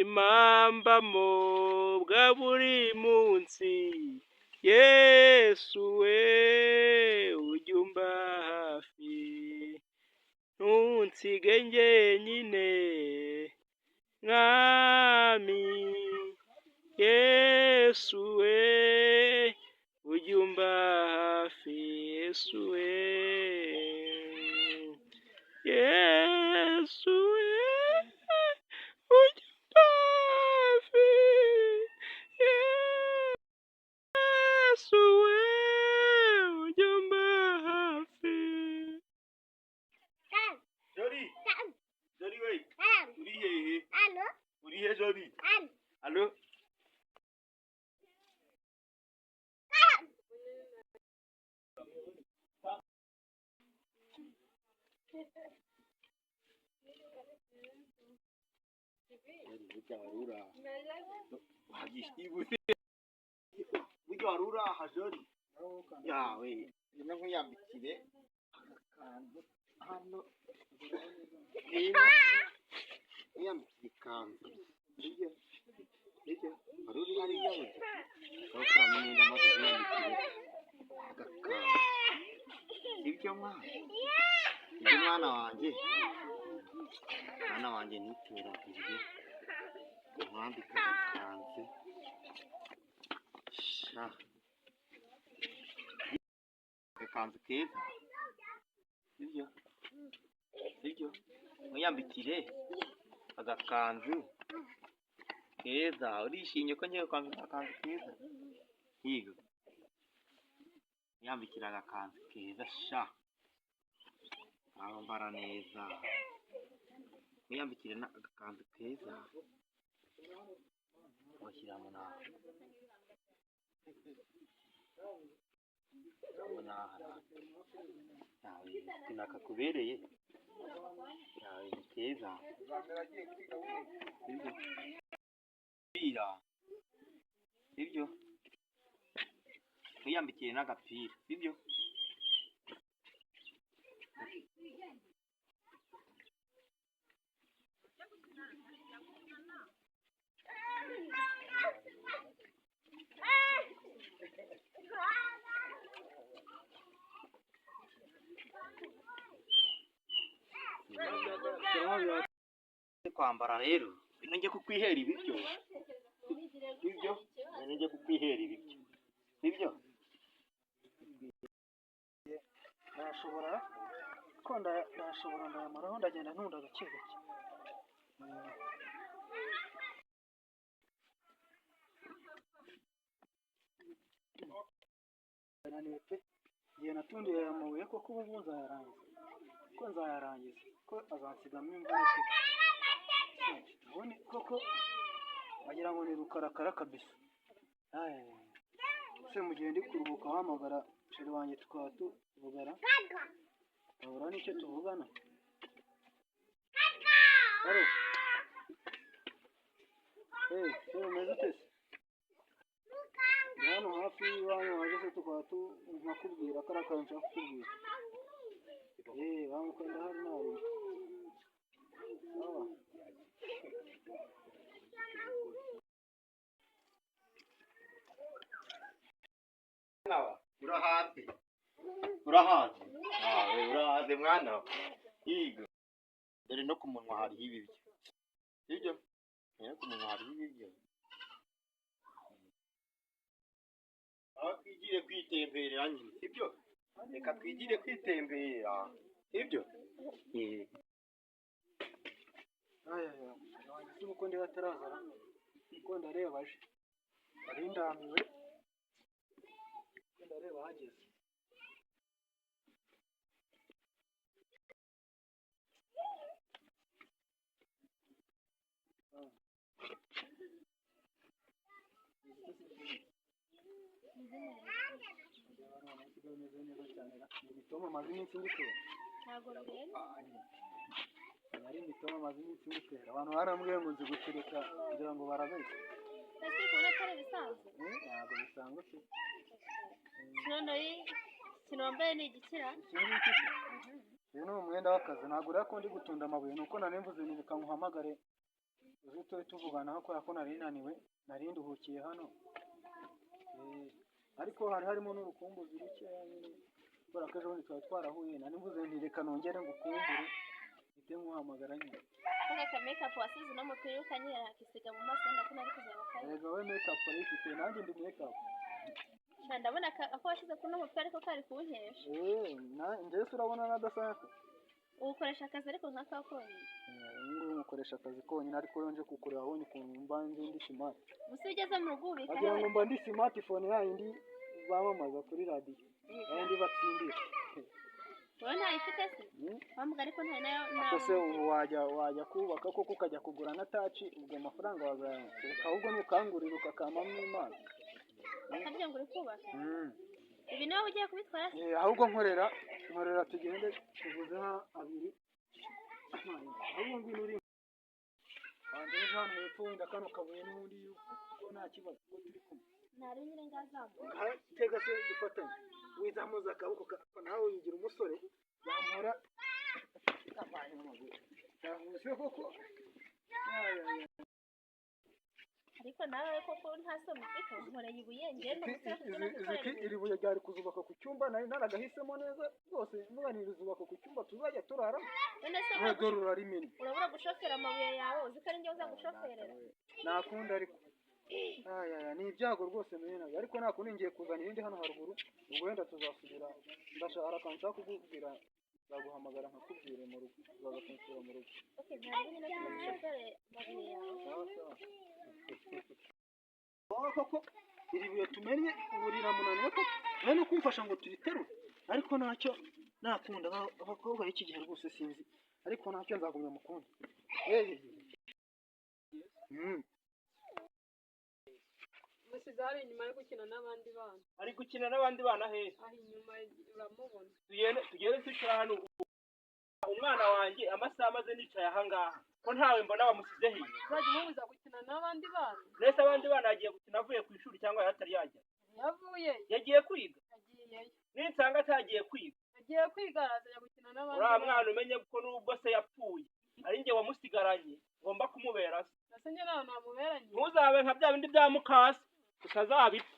impambamo bwa buri munsi, Yesu we ujya umba hafi, ntunsige njyenyine mwami, Yesu we ujya umba hafi, Yesu we, Yesu we ujya umba hafi, Yesu we ujya umba hafi. Jody, Jody wait, uri hehe? Uri he Jody? Allo? Warura hajori yawe ino nkuyambikire akantu hano yambikire ikanzu nibyo waruri hariya we bakora mwenda maze yambikire agakanzu ibyo mwana wanjye niteragije umwambika agakanzu agakanzu keza sibyo mwiyambikire agakanzu keza urishimye ko ngiye kwambika agakanzu keza higo mwiyambikire agakanzu keza aho mbara neza mwiyambikire agakanzu keza washyiramo nawe nakakubereye yawe ni keza sibyo mwiyambikire n'agapira sibyo kwambara rero nenge kukwihera ibiryo sibyo nenge kukwihera ibiryo sibyo ndashobora ko ndashobora ndamaraho ndagenda ntunda gake gake naniwe pe igihe natundiye aya mabuye koko ubu nzayarangiza ko azansigamo imvune pe ubundi koko wagira ngo ni rukarakara kabisa se mu gihe ndi kuruhuka wahamagara sheri wanjye tukaba tuvugana tukabura n'icyo tuvugana alo se umeze ute se ndi hano hafi y'iwanyu waje se tukaba nkakubwira kariya kantu nshaka kukubwira banguka ndahari nawe urahaze mwana higa dore no ku munwa hariho ibiryo sibyo ku munwa hariho ibiryo aho twigire kwitemberera nyine sibyo reka twigire kwitemberera sibyo si uko ndi batarazara kuko ndareba aje ari ndamiwe ndareba hageze imitoma amaze iminsi ngutera ntabwo birenze ari imitoma amaze iminsi ngutera abantu barambwiye ngo nzi gutereka kugira ngo barabeshye ese kubona atari bisanzwe ntabwo bisanzwe se ikintu wambaye ni igikira iki ngiki se uyu ni umwenda w'akazi ntabwo rero ko ndi gutunda amabuye nuko nanemvuze ni reka nkuhamagare uzi turi tuvuganaho kubera ko nari naniwe nari nduhukiye hano ariko hari harimo n'urukumbuzi rukeya nyine kubera ko ejo bundi twari twarahuye nari mvuze nti reka nongere ngukumbure mpite nkuhamagara nyine Kaka makeup wasize no mupira ukanyera akisiga mu maso ndako nari kuzamuka. Yego we makeup arifite nanjye ndi makeup. Ndabona ko washyize kuno mupira ariko kari kunkesha. Njye urabona nadasaka. Ukoresha akazi ariko nkaka konyine. Ngo mukoresha akazi konyine ariko yonje kukureba abonye ukuntu mbanze ndi smart. Musigeze mu rugo ubika. Agira ngo mba ndi smartphone yindi bamamaza kuri radio. Yandi batsindira. Wowe ntayifite se? Bamuga ariko nta nayo. Ese ubu wajya kubaka koko ukajya kugura na touch ubwo amafaranga wazayaka ahubwo nukangurira ukakamamo imana. Akabye ngo uri kubaka. Ibi nawe ugiye kubitwara se? Ahubwo nkorera tugende tuvuze abiri. Ahubwo ngwino uri. Anje hano hepfo wenda kano kabuye n'undi yuko nta kibazo ko turi kumwe. Nari nyine ngazamuka. Tega se dufatanye. Wizamuza akaboko nawe yigira umusore yamura kabaye n'amaguru. Yahuse koko. Ariko nawe koko ntasoma ifite nkoreye ibuye ngende Ziki iri buye ryari kuzubaka ku cyumba nari naragahisemo neza rwose muganira zubaka ku cyumba tuzajya turara. Ntabwo rurari mini. Urabura gushofera amabuye yawe uziko ari njye uza gushoferera. Nakunda ariko. Ni ibyago rwose menaga ariko nakundi ngiye kuzana ibindi hano haruguru ubwo wenda tuzasubira ndashaka kanshaka kukubwira zaguhamagara nkakubwire mu rugo uzagakunsura mu rugo. Okay ntabwo nyine gushoferera amabuye yawe. Koko iri buye tumenye uburira munaniwe ko none kumfasha ngo turiterure ariko ntacyo nakunda abakobwa iki gihe rwose sinzi ariko ntacyo nzagumya mukunda. Musizari inyuma yo gukina n'abandi bana. Ari gukina n'abandi bana he? Aho inyuma uramubona. Tugende twicara hano. Umwana wanjye amasaha amaze nicaye aha ngaha. Ko ntawe mbona bamusize he? Uzajya umubuza gukina n'abandi bana. Nese abandi bana yagiye gukina avuye ku ishuri cyangwa yatari yajya? Yavuye. Yagiye kwiga? Yagiyeyo. Ninsanga atagiye kwiga. Yagiye kwiga azajya gukina n'abandi. Uriya mwana umenye ko nubwo se yapfuye ari njye wamusigaranye ngomba kumubera se. Nase njye nawe namuberanye. Ntuzabe nka bya bindi bya mukase utazabipfa.